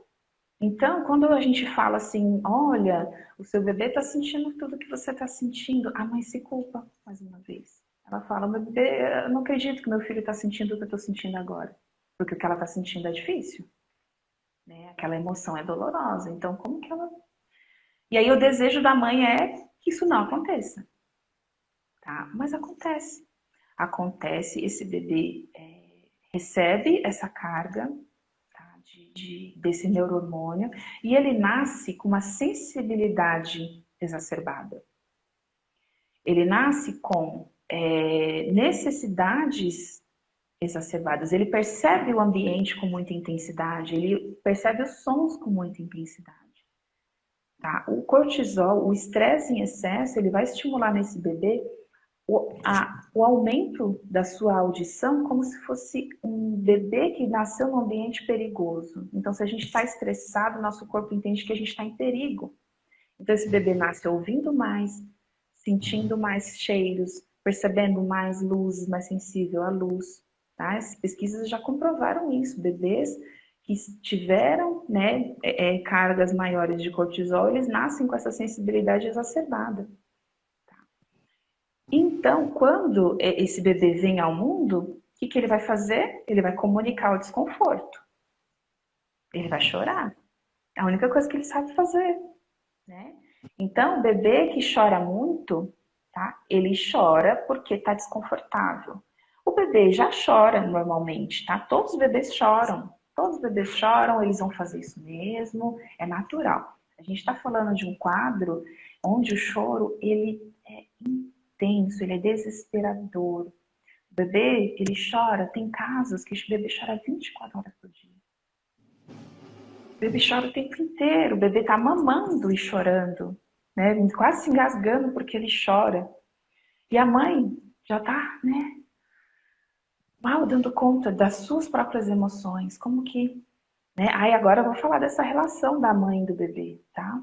Então, quando a gente fala assim, olha, o seu bebê está sentindo tudo que você está sentindo, a mãe se culpa, mais uma vez. Ela fala, meu bebê, eu não acredito que meu filho está sentindo o que eu estou sentindo agora. Porque o que ela está sentindo é difícil, né? Aquela emoção é dolorosa. Então, como que ela... E aí o desejo da mãe é que isso não aconteça, tá? Mas acontece. Acontece, esse bebê recebe essa carga, desse neurohormônio, e ele nasce com uma sensibilidade exacerbada. Ele nasce com necessidades exacerbadas. Ele percebe o ambiente com muita intensidade, ele percebe os sons com muita intensidade. Tá? O cortisol, o estresse em excesso, ele vai estimular nesse bebê o aumento da sua audição como se fosse um bebê que nasceu num ambiente perigoso. Então, se a gente está estressado, nosso corpo entende que a gente está em perigo. Então, esse bebê nasce ouvindo mais, sentindo mais cheiros, percebendo mais luzes, mais sensível à luz. Tá? As pesquisas já comprovaram isso. Bebês que tiveram, né, cargas maiores de cortisol, eles nascem com essa sensibilidade exacerbada. Tá? Então, quando esse bebê vem ao mundo, o que ele vai fazer? Ele vai comunicar o desconforto. Ele vai chorar. É a única coisa que ele sabe fazer. Né? Então, o bebê que chora muito, tá? Ele chora porque está desconfortável. O bebê já chora normalmente, tá? Todos os bebês choram. Todos os bebês choram, eles vão fazer isso mesmo, é natural. A gente está falando de um quadro onde o choro, ele é intenso, ele é desesperador. O bebê, ele chora, tem casos que o bebê chora 24 horas por dia. O bebê chora o tempo inteiro, o bebê tá mamando e chorando, né? Quase se engasgando porque ele chora. E a mãe já tá, né, mal dando conta das suas próprias emoções. Como que, né? Aí agora eu vou falar dessa relação da mãe e do bebê, tá?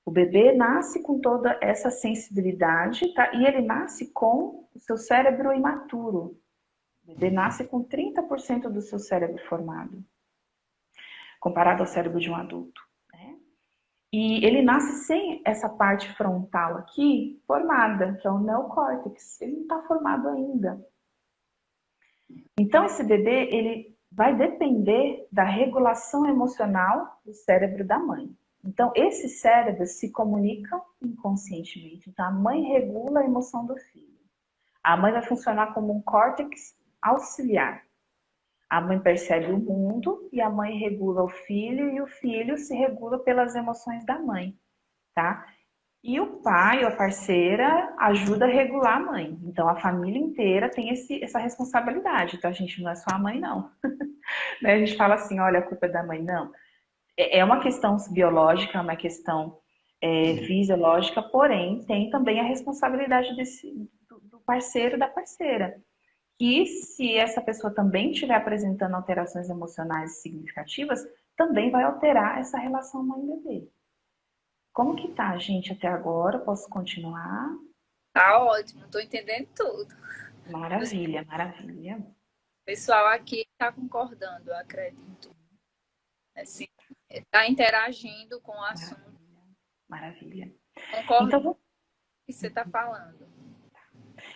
O bebê nasce com toda essa sensibilidade, tá? E ele nasce com o seu cérebro imaturo. O bebê nasce com 30% do seu cérebro formado, comparado ao cérebro de um adulto. Né? E ele nasce sem essa parte frontal aqui formada, que é o neocórtex. Ele não está formado ainda. Então, esse bebê, ele vai depender da regulação emocional do cérebro da mãe. Então, esses cérebros se comunicam inconscientemente. Então, a mãe regula a emoção do filho. A mãe vai funcionar como um córtex auxiliar. A mãe percebe o mundo e a mãe regula o filho e o filho se regula pelas emoções da mãe, tá? E o pai ou a parceira ajuda a regular a mãe. Então a família inteira tem essa responsabilidade. Então a gente não é só a mãe, não. A gente fala assim, olha, a culpa é da mãe. Não. É uma questão biológica, é uma questão fisiológica, porém tem também a responsabilidade do parceiro e da parceira. E se essa pessoa também estiver apresentando alterações emocionais significativas, também vai alterar essa relação mãe-bebê. Como que tá, gente, até agora? Posso continuar? Tá ótimo, tô entendendo tudo. Maravilha, maravilha. O pessoal aqui tá concordando, eu acredito. Assim, tá interagindo com o assunto. Maravilha. Concordo Então, com o que você tá falando.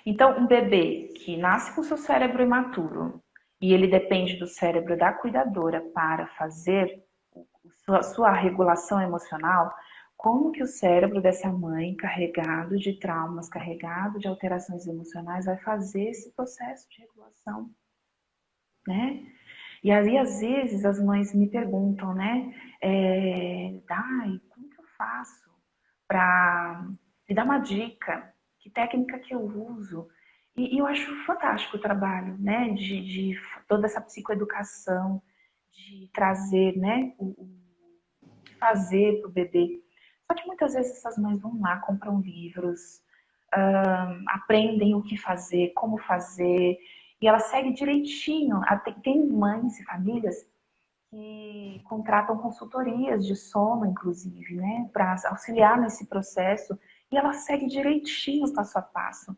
Então, um bebê que nasce com seu cérebro imaturo e ele depende do cérebro da cuidadora para fazer sua regulação emocional, como que o cérebro dessa mãe, carregado de traumas, carregado de alterações emocionais, vai fazer esse processo de regulação, né? E aí, às vezes, as mães me perguntam, né? Dai, como que eu faço para me dar uma dica? Que técnica que eu uso? E eu acho fantástico o trabalho, né? De toda essa psicoeducação, de trazer, né? O que fazer para o bebê. Só que muitas vezes essas mães vão lá, compram livros, aprendem o que fazer, como fazer, e ela segue direitinho. Tem mães e famílias que contratam consultorias de sono, inclusive, né, para auxiliar nesse processo, e ela segue direitinho o passo a passo.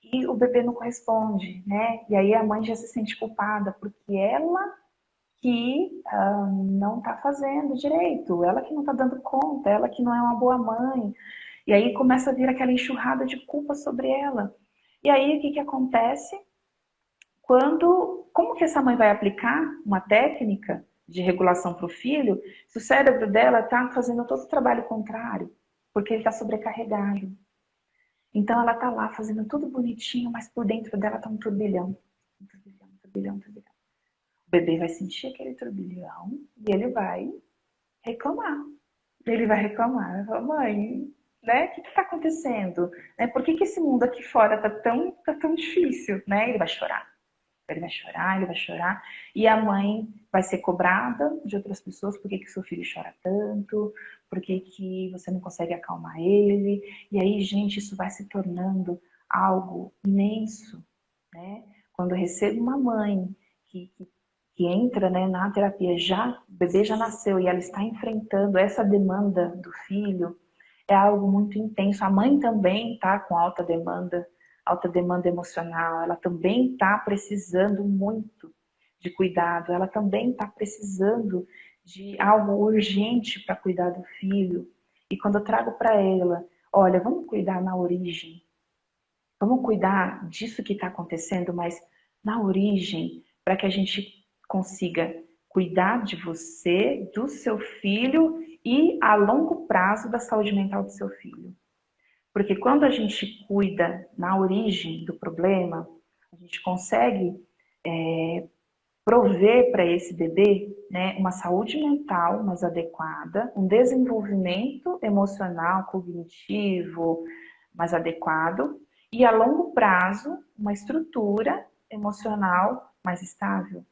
E o bebê não corresponde, né? E aí a mãe já se sente culpada, porque ela que não está fazendo direito, ela que não está dando conta, ela que não é uma boa mãe. E aí começa a vir aquela enxurrada de culpa sobre ela. E aí o que acontece? Como que essa mãe vai aplicar uma técnica de regulação para o filho se o cérebro dela está fazendo todo o trabalho contrário? Porque ele está sobrecarregado. Então ela está lá fazendo tudo bonitinho, mas por dentro dela está um turbilhão. Um turbilhão, um turbilhão, um turbilhão. O bebê vai sentir aquele turbilhão e ele vai reclamar. Ele vai reclamar, vai falar, mãe, né? O que está acontecendo? Né? Por que esse mundo aqui fora tá tão difícil? Né? Ele vai chorar. Ele vai chorar, ele vai chorar. E a mãe vai ser cobrada de outras pessoas, por que que seu filho chora tanto, por que que você não consegue acalmar ele. E aí, gente, isso vai se tornando algo imenso, né? Quando eu recebo uma mãe que entra, né, na terapia, já, o bebê já nasceu e ela está enfrentando essa demanda do filho, é algo muito intenso. A mãe também está com alta demanda emocional, ela também está precisando muito de cuidado, ela também está precisando de algo urgente para cuidar do filho. E quando eu trago para ela, olha, vamos cuidar na origem, vamos cuidar disso que está acontecendo, mas na origem, para que a gente consiga cuidar de você, do seu filho e a longo prazo da saúde mental do seu filho. Porque quando a gente cuida na origem do problema, a gente consegue prover para esse bebê, né, uma saúde mental mais adequada, um desenvolvimento emocional, cognitivo mais adequado e a longo prazo uma estrutura emocional mais estável.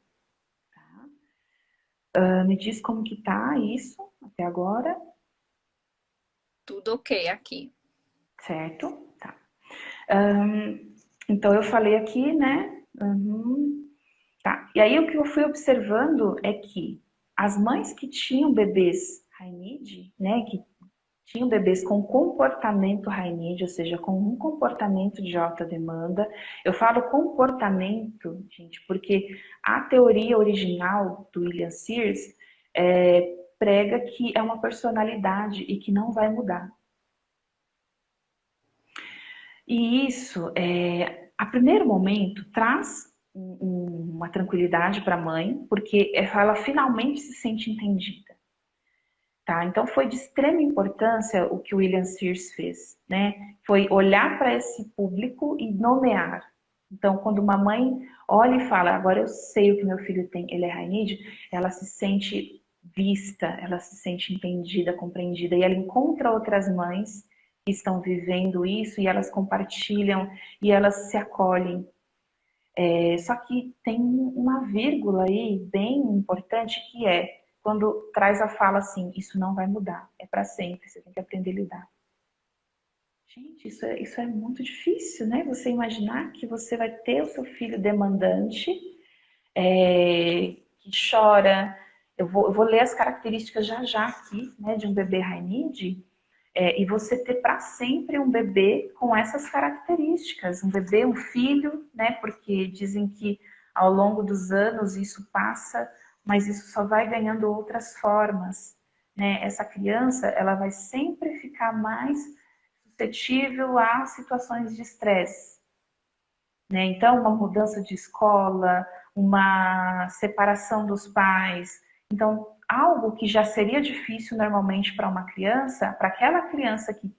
Me diz como que tá isso até agora, Tudo ok aqui. certo? Tá. Então eu falei aqui, né? Tá. E aí o que eu fui observando é que as mães que tinham bebês high need, né, que tinham bebês com comportamento high need, ou seja, com um comportamento de alta demanda. Eu falo comportamento, gente, porque a teoria original do William Sears prega que é uma personalidade e que não vai mudar. E isso, a primeiro momento, traz uma tranquilidade para a mãe, porque ela finalmente se sente entendida. Tá? Então foi de extrema importância o que o William Sears fez, né? Foi olhar para esse público e nomear. Então, quando uma mãe olha e fala, agora eu sei o que meu filho tem, ele é high need, ela se sente vista, ela se sente entendida, compreendida, e ela encontra outras mães que estão vivendo isso e elas compartilham e elas se acolhem. Só que tem uma vírgula aí bem importante que é quando traz a fala assim, isso não vai mudar, é para sempre, você tem que aprender a lidar. Gente, isso é muito difícil, né? Você imaginar que você vai ter o seu filho demandante, que chora. Eu vou ler as características já já aqui, né, de um bebê high need, e você ter para sempre um bebê com essas características, um bebê, um filho, né? Porque dizem que ao longo dos anos isso passa, mas isso só vai ganhando outras formas, né? Essa criança, ela vai sempre ficar mais suscetível a situações de estresse, né? Então, uma mudança de escola, uma separação dos pais. Então, algo que já seria difícil normalmente para uma criança, para aquela criança que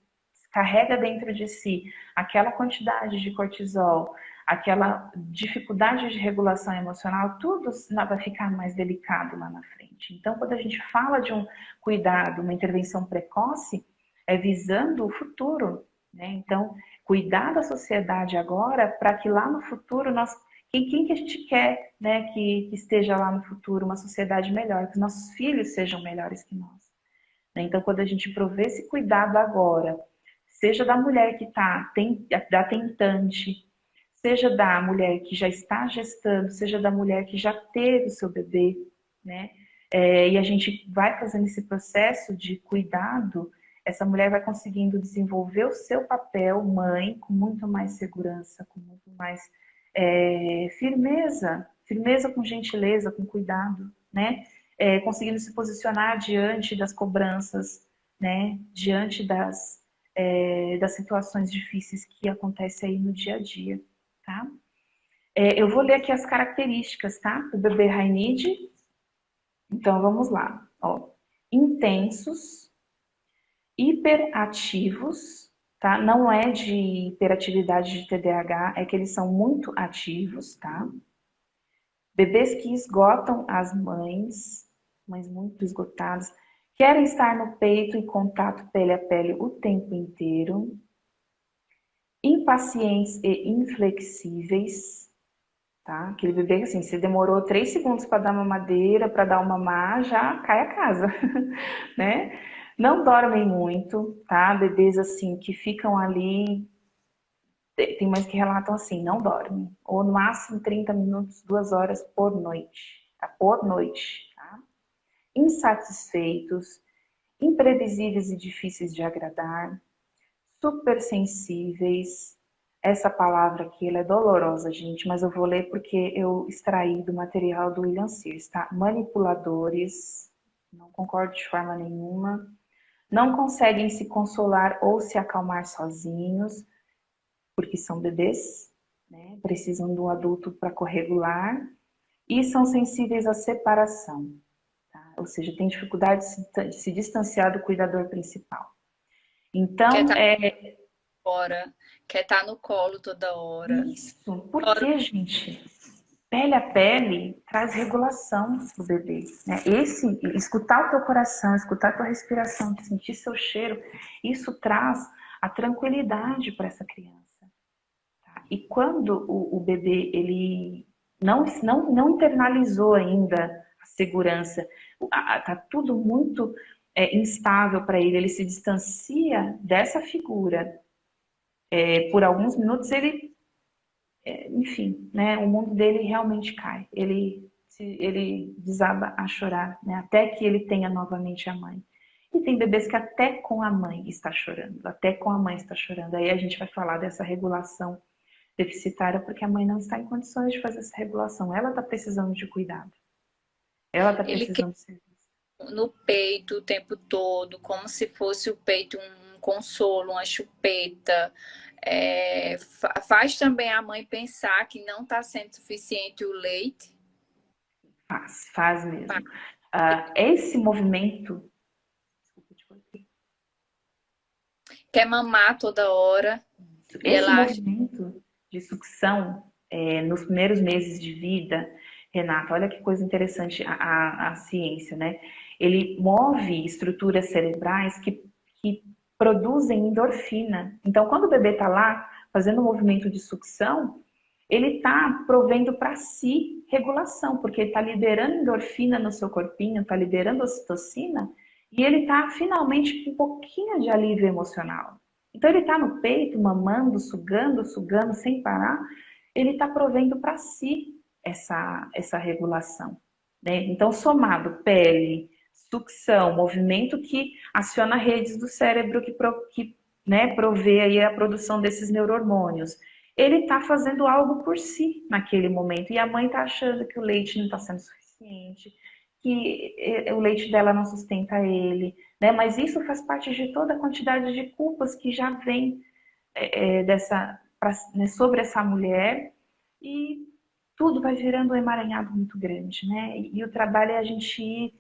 carrega dentro de si aquela quantidade de cortisol, aquela dificuldade de regulação emocional, tudo vai ficar mais delicado lá na frente. Então, quando a gente fala de um cuidado, uma intervenção precoce, é visando o futuro, né? Então, cuidar da sociedade agora para que lá no futuro quem que a gente quer, né, que esteja lá no futuro uma sociedade melhor, que os nossos filhos sejam melhores que nós. Né? Então, quando a gente provê esse cuidado agora, seja da mulher que está, da tentante, seja da mulher que já está gestando, seja da mulher que já teve o seu bebê, né? E a gente vai fazendo esse processo de cuidado, essa mulher vai conseguindo desenvolver o seu papel mãe com muito mais segurança, com muito mais firmeza com gentileza, com cuidado, né? Conseguindo se posicionar diante das cobranças, né? Diante das situações difíceis que acontecem aí no dia a dia, tá? Eu vou ler aqui as características, tá? Do bebê high need. Então, vamos lá. Ó, intensos, hiperativos, tá? Não é de hiperatividade de TDAH, é que eles são muito ativos, tá? Bebês que esgotam as mães muito esgotadas, querem estar no peito e contato pele a pele o tempo inteiro, impacientes e inflexíveis, tá? Aquele bebê que, assim, se demorou 3 segundos para dar mamadeira, para dar o mamar, já cai a casa, né? Não dormem muito, tá? Bebês, assim, que ficam ali, tem mães que relatam assim, não dormem, ou no máximo 30 minutos, 2 horas por noite, tá? Por noite, tá? Insatisfeitos, imprevisíveis e difíceis de agradar, super sensíveis. Essa palavra aqui, ela é dolorosa, gente, mas eu vou ler porque eu extraí do material do William Sears, tá? Manipuladores, não concordo de forma nenhuma. Não conseguem se consolar ou se acalmar sozinhos, porque são bebês, né? Precisam do adulto para corregular. E são sensíveis à separação, tá? Ou seja, tem dificuldade de se distanciar do cuidador principal. Quer Então, estar fora, quer estar no colo toda hora. isso. Porque, gente, pele a pele traz regulação para o bebê, né? Escutar o teu coração, escutar a tua respiração, sentir seu cheiro, isso traz a tranquilidade para essa criança. Tá? E quando o bebê ele não internalizou ainda a segurança, tá tudo muito instável para ele, ele se distancia dessa figura por alguns minutos, enfim, né, o mundo dele realmente cai. Ele desaba a chorar, né, até que ele tenha novamente a mãe. E tem bebês que até com a mãe está chorando, até com a mãe está chorando. Aí a gente vai falar dessa regulação deficitária, porque a mãe não está em condições de fazer essa regulação. Ela está precisando de cuidado. Ela está Ele quer precisando de serviço. no peito o tempo todo, como se fosse o peito um consolo, uma chupeta. Faz também a mãe pensar que não está sendo suficiente o leite. Faz mesmo. Esse movimento. Quer mamar toda hora. E Esse ela acha movimento de sucção nos primeiros meses de vida, Renata, olha que coisa interessante a ciência, né? Ele move estruturas cerebrais que produzem endorfina. Então, quando o bebê está lá fazendo o movimento de sucção, ele está provendo para si regulação, porque ele está liberando endorfina no seu corpinho, está liberando ocitocina, e ele está finalmente com um pouquinho de alívio emocional. Então ele está no peito, mamando, sugando, sugando, sem parar, ele está provendo para si essa regulação. Né? Então, somado pele, sucção, movimento que aciona redes do cérebro que né, provê aí a produção desses neurohormônios. Ele está fazendo algo por si naquele momento. E a mãe está achando que o leite não está sendo suficiente, que o leite dela não sustenta ele. Né? Mas isso faz parte de toda a quantidade de culpas que já vem sobre essa mulher. E tudo vai virando um emaranhado muito grande. Né? E o trabalho é a gente ir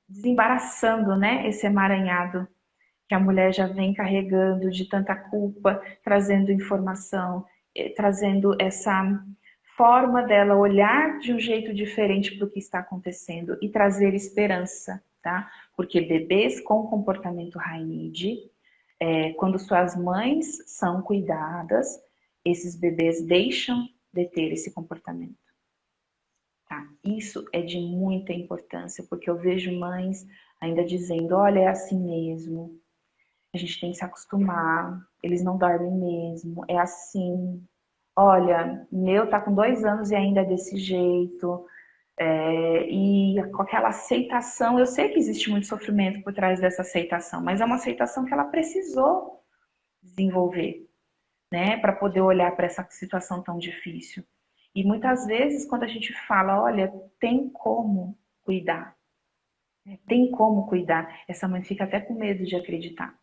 desembaraçando, né, esse emaranhado que a mulher já vem carregando de tanta culpa, trazendo informação, trazendo essa forma dela olhar de um jeito diferente para o que está acontecendo e trazer esperança, tá? Porque bebês com comportamento Rainide, quando suas mães são cuidadas, esses bebês deixam de ter esse comportamento. Tá? Isso é de muita importância, porque eu vejo mães ainda dizendo, olha, é assim mesmo, a gente tem que se acostumar, eles não dormem mesmo, é assim. Olha, meu tá com 2 anos e ainda é desse jeito. E com aquela aceitação, eu sei que existe muito sofrimento por trás dessa aceitação, mas é uma aceitação que ela precisou desenvolver, né, para poder olhar para essa situação tão difícil. E muitas vezes, quando a gente fala, olha, tem como cuidar, tem como cuidar, essa mãe fica até com medo de acreditar.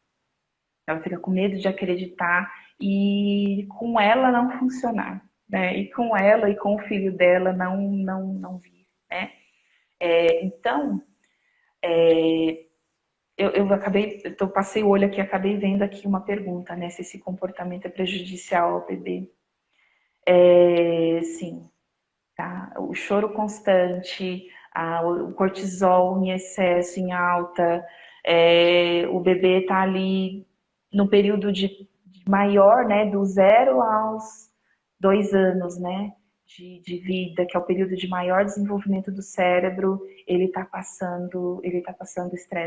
Ela fica com medo de acreditar e com ela não funcionar, né? E com ela e com o filho dela não vir, né? Então, eu passei o olho aqui, acabei vendo aqui uma pergunta, né? Se esse comportamento é prejudicial ao bebê. Sim, tá? O choro constante, o cortisol em excesso, em alta, o bebê tá ali no período de maior, né, do 0 aos 2 anos, né, de vida, que é o período de maior desenvolvimento do cérebro, ele tá passando estresse